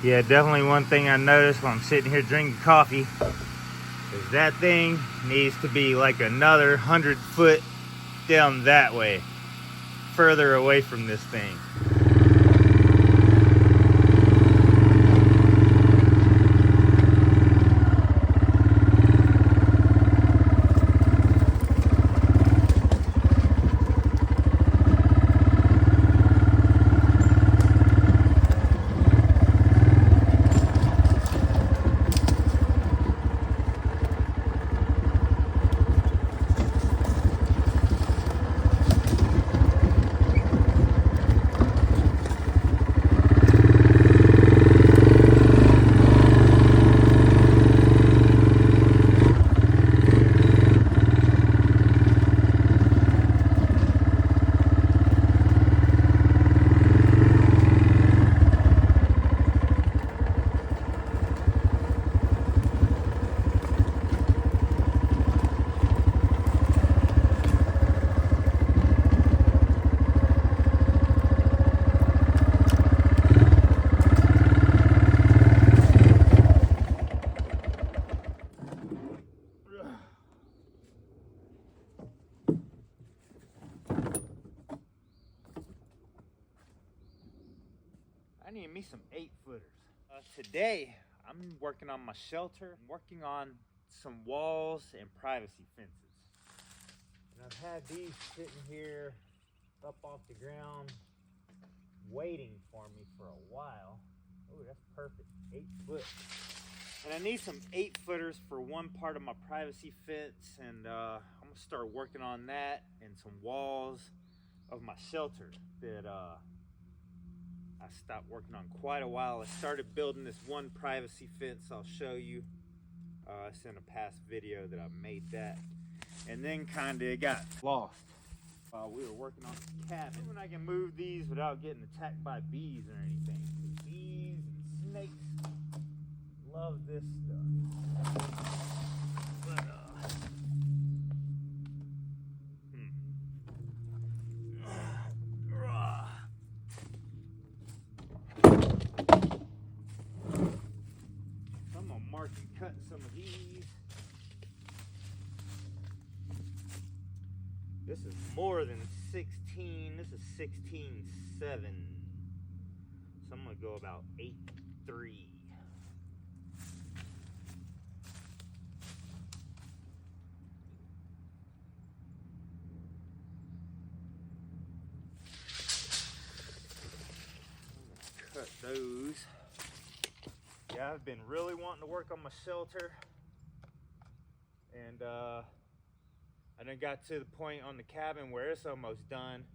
Yeah, definitely one thing I noticed while I'm sitting here drinking coffee is that thing needs to be like another 100 foot down that way, further away from this thing. I need me some 8-footers. Today, I'm working on my shelter. I'm working on some walls and privacy fences. And I've had these sitting here up off the ground waiting for me for a while. Oh, that's perfect, 8 foot. And I need some 8-footers for one part of my privacy fence, and I'm gonna start working on that and some walls of my shelter that I stopped working on quite a while. I started building this one privacy fence I'll show you. It's in a past video that I made that. And then kinda got lost while we were working on this cabin. When I can move these without getting attacked by bees or anything. Bees and snakes love this stuff. But I'm gonna mark and cut some of these. This is more than 16. This is 16.7. So I'm gonna go about 8.3. Cut those. Yeah, I've been really wanting to work on my shelter, and I done got to the point on the cabin where it's almost done,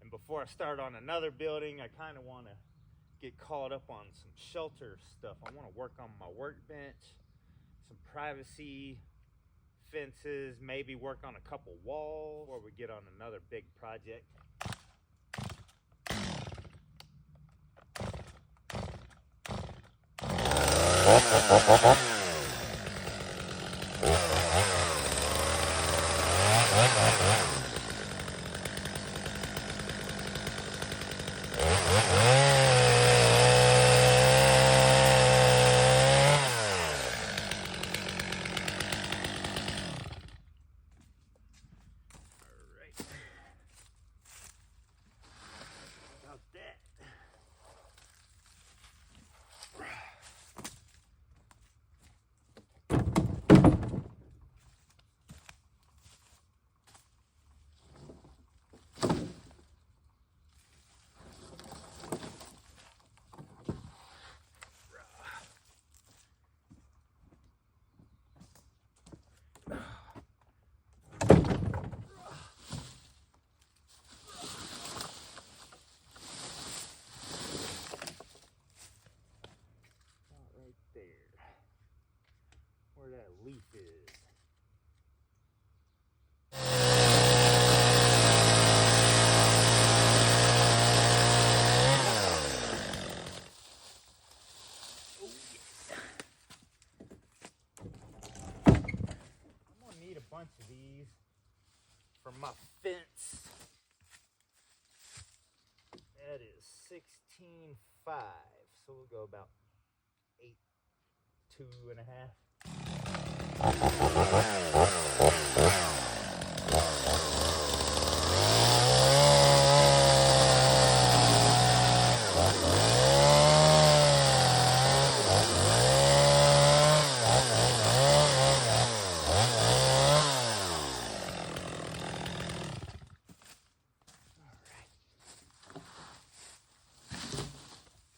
and before I start on another building, I kind of want to get caught up on some shelter stuff. I want to work on my workbench, some privacy fences, maybe work on a couple walls before we get on another big project. Where that leaf is. Oh, yes. I'm gonna need a bunch of these for my fence. That is 16.5, so we'll go about 2.5.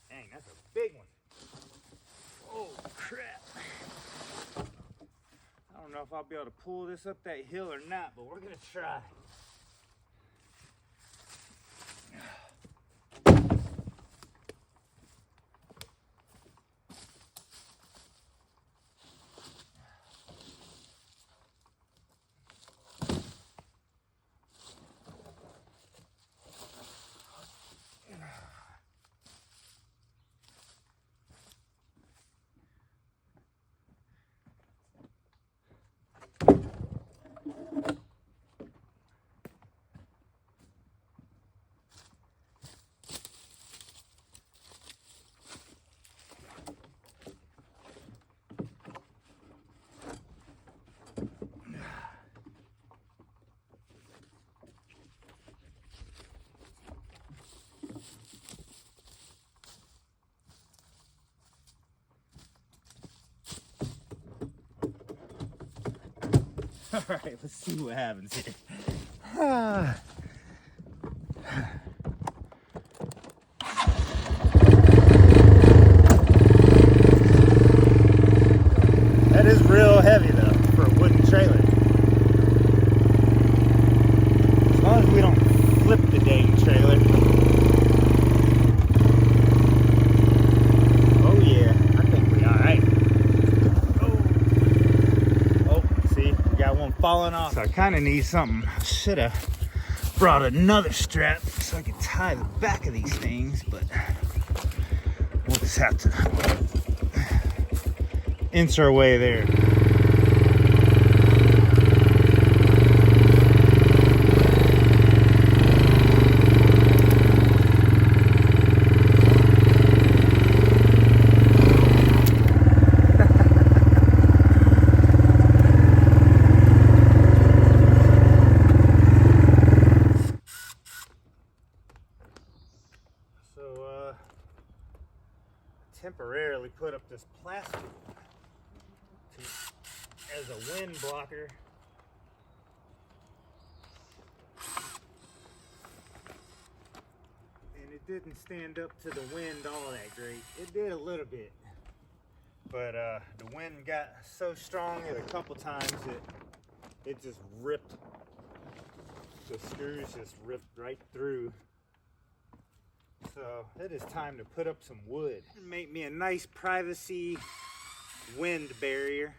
Dang, that's a big one. Oh, crap. I don't know if I'll be able to pull this up that hill or not, but we're gonna try. All right, let's see what happens here. That is real heavy though for a wooden trailer. As long as we don't flip the dang trailer. Oh yeah, I think we're all right. One falling off. So I kind of need something. I should have brought another strap so I could tie the back of these things, but we'll just have to inch our way there. Temporarily put up this plastic as a wind blocker. And it didn't stand up to the wind all that great. It did a little bit. But the wind got so strong that a couple times it just ripped. The screws just ripped right through. So it is time to put up some wood. Make me a nice privacy wind barrier.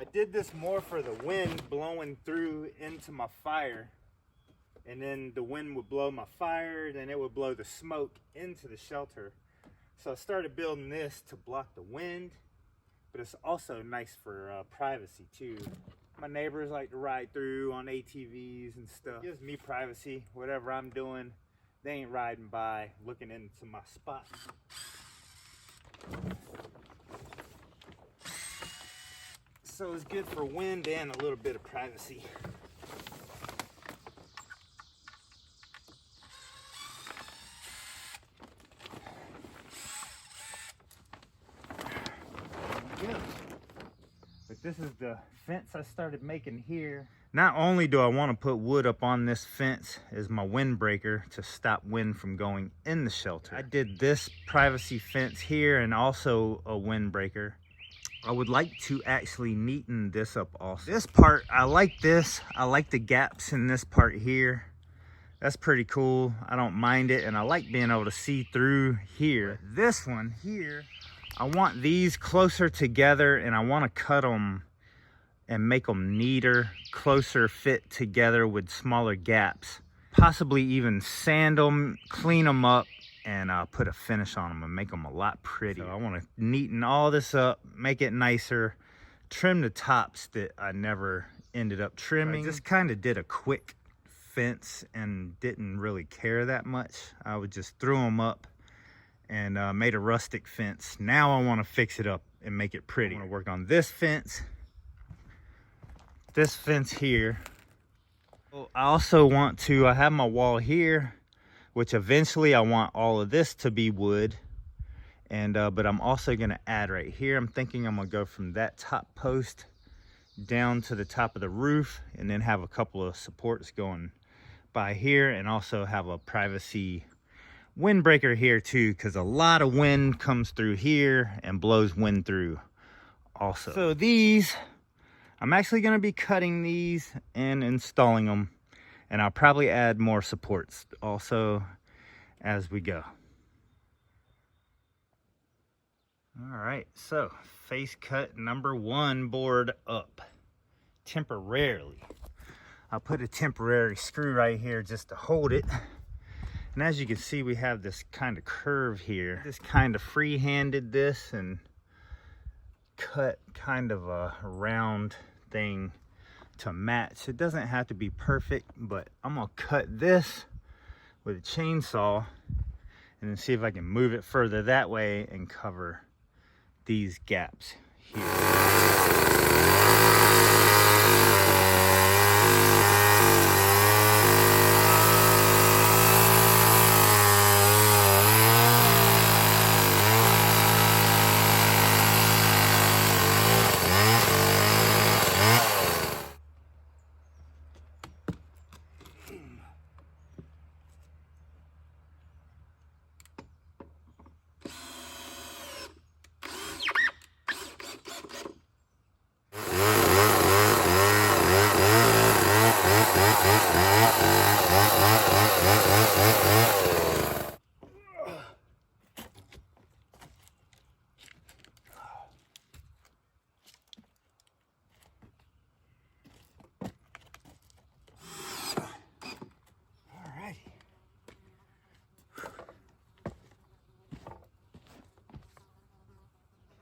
I did this more for the wind blowing through into my fire. And then the wind would blow my fire, then it would blow the smoke into the shelter. So I started building this to block the wind, but it's also nice for privacy too. My neighbors like to ride through on ATVs and stuff. It gives me privacy, whatever I'm doing. They ain't riding by looking into my spot. So it's good for wind and a little bit of privacy. Good. But this is the fence I started making here. Not only do I want to put wood up on this fence as my windbreaker to stop wind from going in the shelter. I did this privacy fence here and also a windbreaker. I would like to actually neaten this up also. This part, I like this. I like the gaps in this part here. That's pretty cool. I don't mind it, and I like being able to see through here. This one here, I want these closer together, and I want to cut them and make them neater, closer fit together with smaller gaps. Possibly even sand them, clean them up, and put a finish on them and make them a lot prettier. So I want to neaten all this up, make it nicer, trim the tops that I never ended up trimming. So I just kind of did a quick fence and didn't really care that much. I would just throw them up and made a rustic fence. Now I want to fix it up and make it pretty. I want to work on this fence here. I also want to, I have my wall here, which eventually I want all of this to be wood. And but I'm also gonna add right here. I'm thinking I'm gonna go from that top post down to the top of the roof, and then have a couple of supports going by here, and also have a privacy windbreaker here too, because a lot of wind comes through here and blows wind through also. So these, I'm actually going to be cutting these and installing them, and I'll probably add more supports also as we go. All right, so face cut number 1 board up temporarily. I'll put a temporary screw right here just to hold it. And as you can see, we have this kind of curve here. Just kind of free-handed this and cut kind of a round thing to match. It doesn't have to be perfect, but I'm gonna cut this with a chainsaw and then see if I can move it further that way and cover these gaps here.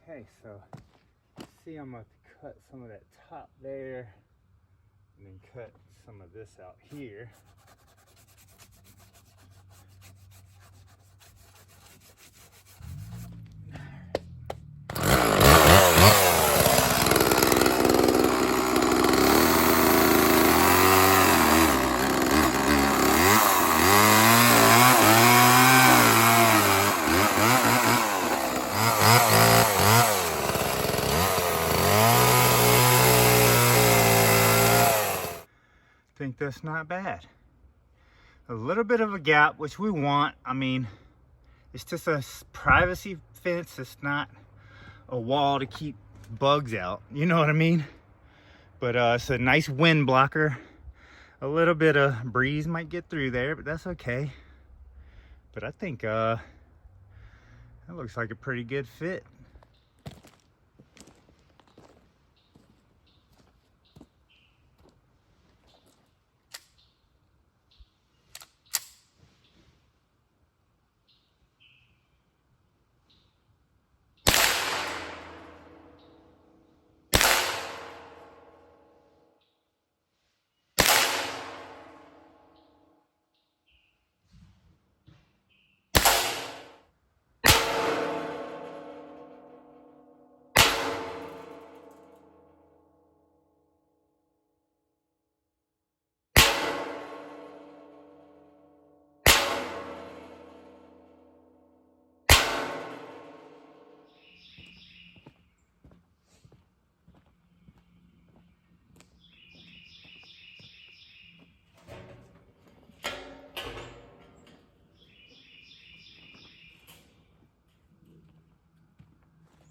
Okay, so see, I'm going to cut some of that top there and then cut some of this out here. Think that's not bad. A little bit of a gap, which we want. I mean, it's just a privacy fence. It's not a wall to keep bugs out. You know what I mean? But it's a nice wind blocker. A little bit of breeze might get through there, but that's okay. But I think that looks like a pretty good fit.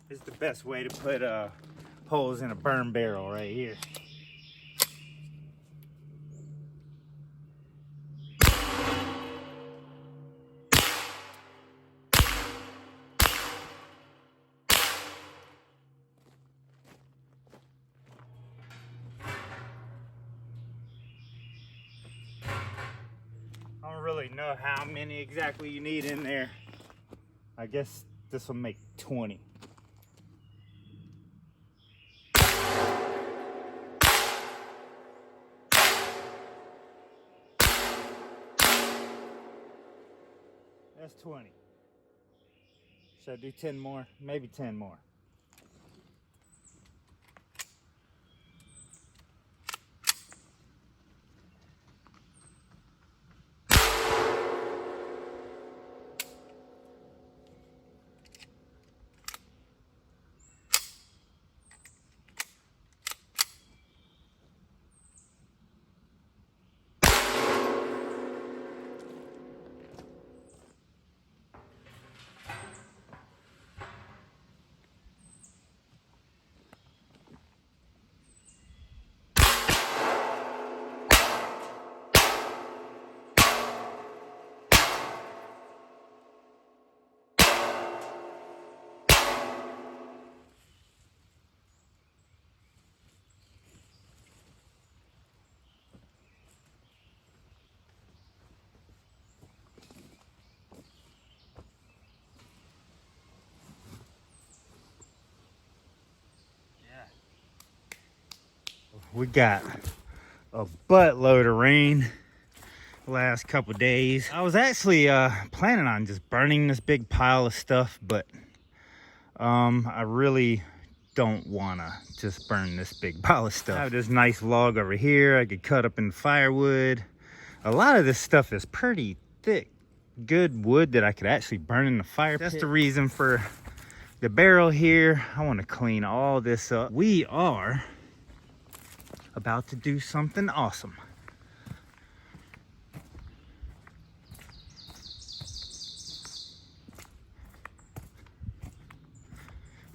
It's the best way to put holes in a burn barrel right here. I don't really know how many exactly you need in there. I guess this will make 20. That's 20. Should I do 10 more? Maybe 10 more. We got a buttload of rain the last couple days. I was actually planning on just burning this big pile of stuff, but I really don't want to just burn this big pile of stuff. I have this nice log over here I could cut up into firewood. A lot of this stuff is pretty thick, good wood that I could actually burn in the fire pit. That's the reason for the barrel here. I want to clean all this up. We are about to do something awesome.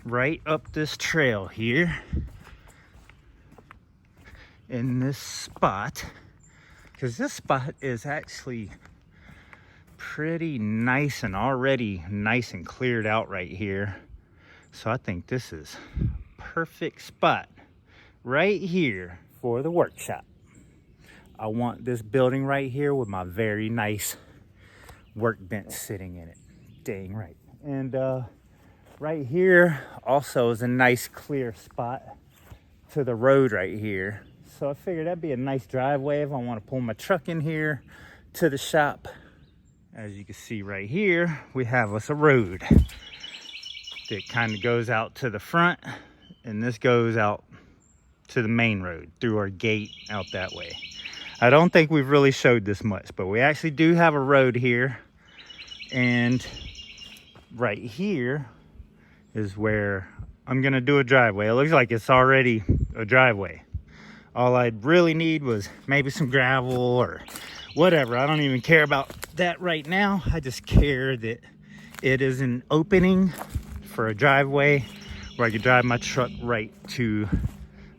Right up this trail here in this spot, because this spot is actually pretty nice and already nice and cleared out right here. So I think this is perfect spot right here for the workshop. I want this building right here with my very nice workbench sitting in it. Dang right. And right here also is a nice clear spot to the road right here. So I figured that'd be a nice driveway if I want to pull my truck in here to the shop. As you can see right here, we have us a road that kind of goes out to the front, and this goes out to the main road through our gate out that way. I don't think we've really showed this much, but we actually do have a road here, and right here is where I'm gonna do a driveway. It looks like it's already a driveway. All I'd really need was maybe some gravel or whatever. I don't even care about that right now. I just care that it is an opening for a driveway where I could drive my truck right to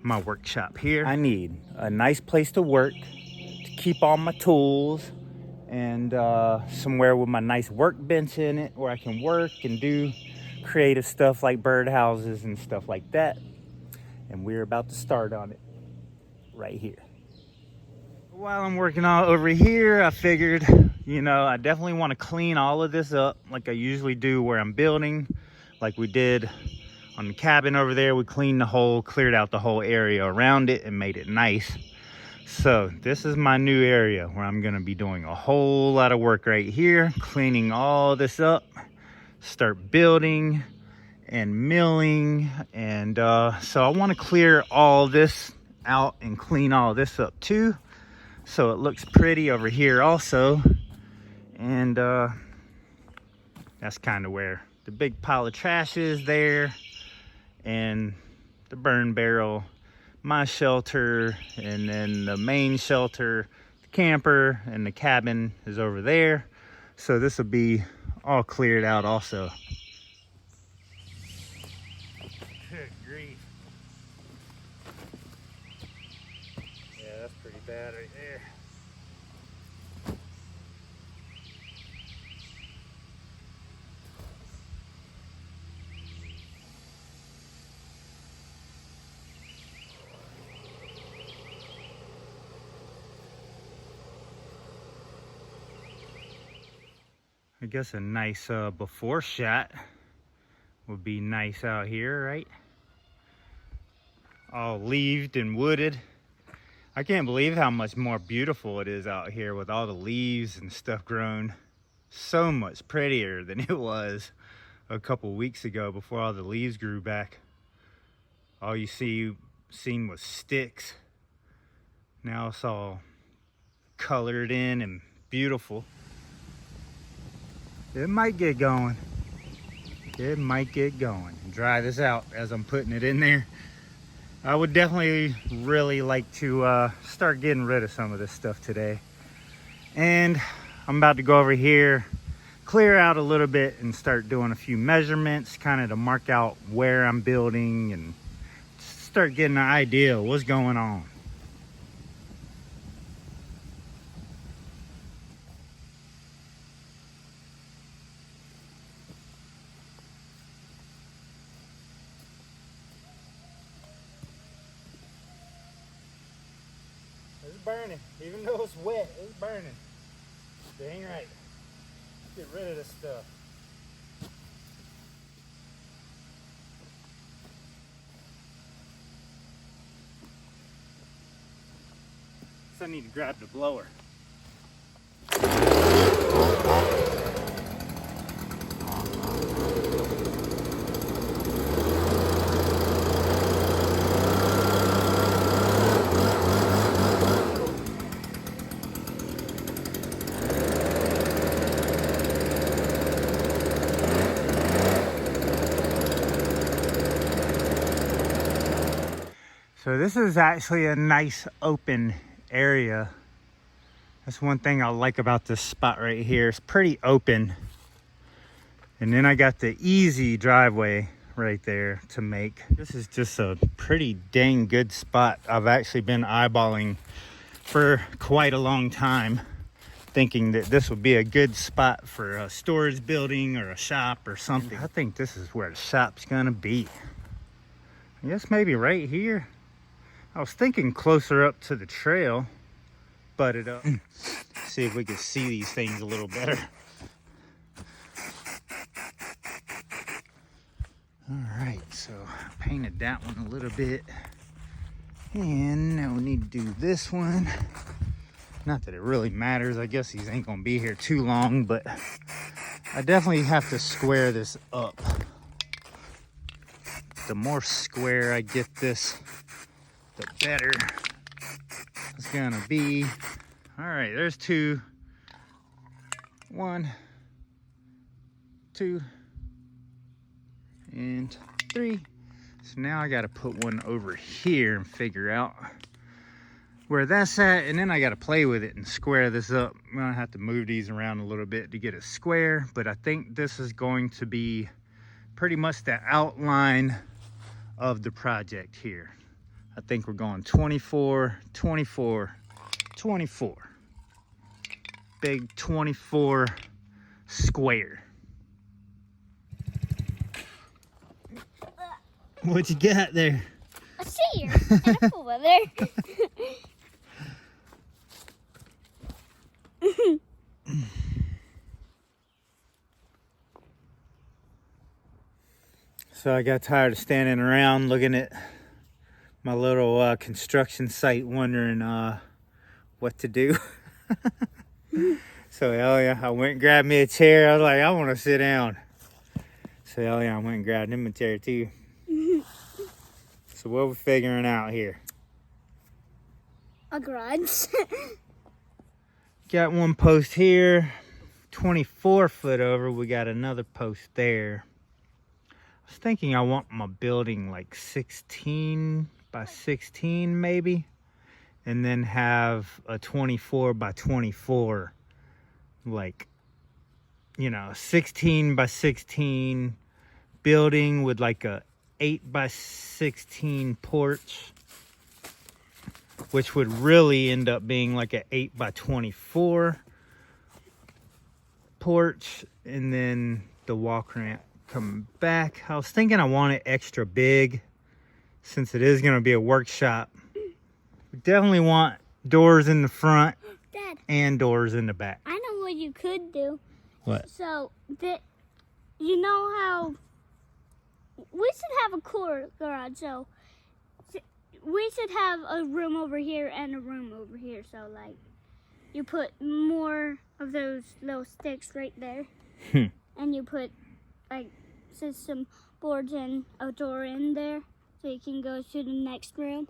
my workshop here. I need a nice place to work, to keep all my tools, and somewhere with my nice workbench in it where I can work and do creative stuff like birdhouses and stuff like that. And we're about to start on it right here. While I'm working all over here, I figured, you know, I definitely want to clean all of this up like I usually do where I'm building, like we did on the cabin over there. We cleared out the whole area around it and made it nice. So this is my new area where I'm going to be doing a whole lot of work right here, cleaning all this up, start building and milling. And so I want to clear all this out and clean all this up too, so it looks pretty over here also. And that's kind of where the big pile of trash is there, and the burn barrel, my shelter, and then the main shelter, the camper, and the cabin is over there. So this will be all cleared out also. Good grief. Yeah, that's pretty bad right there. I guess a nice before shot would be nice out here, right? All leaved and wooded. I can't believe how much more beautiful it is out here with all the leaves and stuff grown. So much prettier than it was a couple weeks ago before all the leaves grew back. All you seen was sticks. Now it's all colored in and beautiful. It might get going. It might get going. Dry this out as I'm putting it in there. I would definitely really like to start getting rid of some of this stuff today. And I'm about to go over here, clear out a little bit and start doing a few measurements, kind of to mark out where I'm building and start getting an idea of what's going on. It's burning, even though it's wet, it's burning. Dang right. Get rid of this stuff. So I need to grab the blower. So this is actually a nice open area. That's one thing I like about this spot right here. It's pretty open. And then I got the easy driveway right there to make. This is just a pretty dang good spot. I've actually been eyeballing for quite a long time, thinking that this would be a good spot for a storage building or a shop or something. I think this is where the shop's gonna be. I guess maybe right here. I was thinking closer up to the trail, but it up. See if we can see these things a little better. All right, so I painted that one a little bit. And now we need to do this one. Not that it really matters. I guess these ain't gonna be here too long, but I definitely have to square this up. The more square I get this, the better it's gonna be. All right, there's 2. 1, 2, and 3. So now I gotta put one over here and figure out where that's at, and then I gotta play with it and square this up. I'm gonna have to move these around a little bit to get it square, but I think this is going to be pretty much the outline of the project here. I think we're going 24, 24, 24. Big 24 square. What you got there? A seer and a pool there. So I got tired of standing around looking at my little construction site, wondering what to do. So hell yeah, I went and grabbed me a chair. I was like, I want to sit down. So hell yeah, I went and grabbed him a chair too. So what are we figuring out here? A garage. Got one post here, 24 foot over. We got another post there. I was thinking I want my building like 16 by 16 maybe, and then have a 24 by 24, like, you know, 16 by 16 building with like a 8 by 16 porch, which would really end up being like an 8 by 24 porch, and then the walk ramp coming back. I was thinking I want it extra big since it is going to be a workshop. We definitely want doors in the front, Dad, and doors in the back. I know what you could do. What? So, you know how we should have a cooler garage, so we should have a room over here and a room over here. So, like, you put more of those little sticks right there. And you put, like, places some boards and a door in there so you can go to the next room.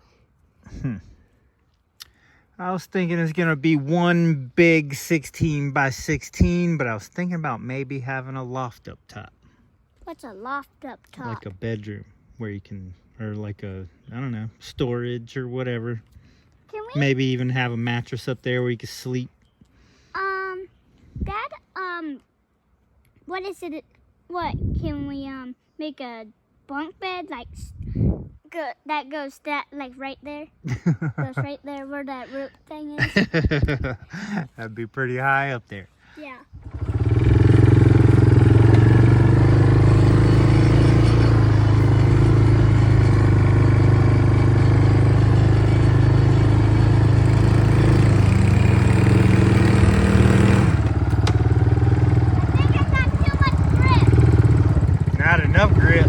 I was thinking it's gonna be one big 16 by 16, but I was thinking about maybe having a loft up top. What's a loft up top? Like a bedroom where you can, or like a, I don't know, storage or whatever. Can we? Maybe even have a mattress up there where you can sleep. Dad, what is it? What, can we, make a bunk bed, like, that goes like right there? Goes right there where that rope thing is? That'd be pretty high up there. Yeah. Not enough grip.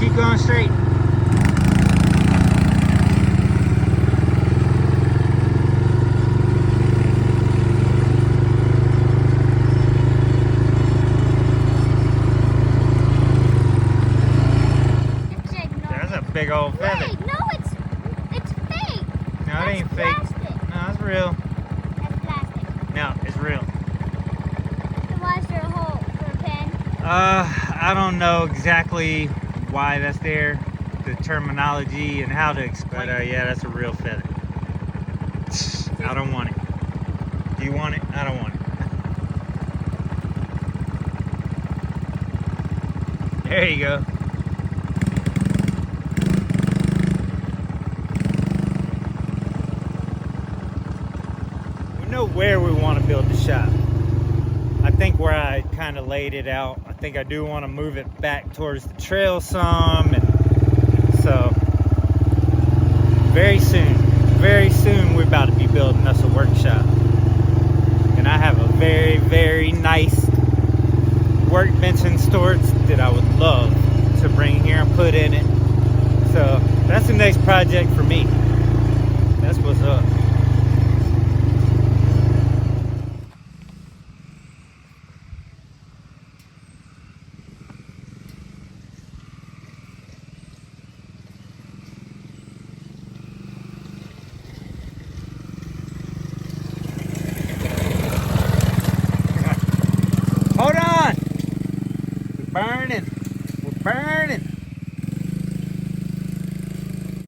Keep going straight. There's a big old feather. Wait, no, it's fake. No, it ain't fake. Plastic. No, it's real. That's plastic. No, it's real. So why is there a hole for a pen? I don't know exactly why that's there, the terminology and how to explain. But yeah, that's a real feather. I don't want it. Do you want it? I don't want it. There you go. No. where we want to build the shop. I think where I kind of laid it out, I think I do want to move it back towards the trail some, and so very soon we're about to be building us a workshop. And I have a very, very nice workbench and storage that I would love to bring here and put in it. So that's the next project for me. That's what's up. Hold on! We're burning. We're burning.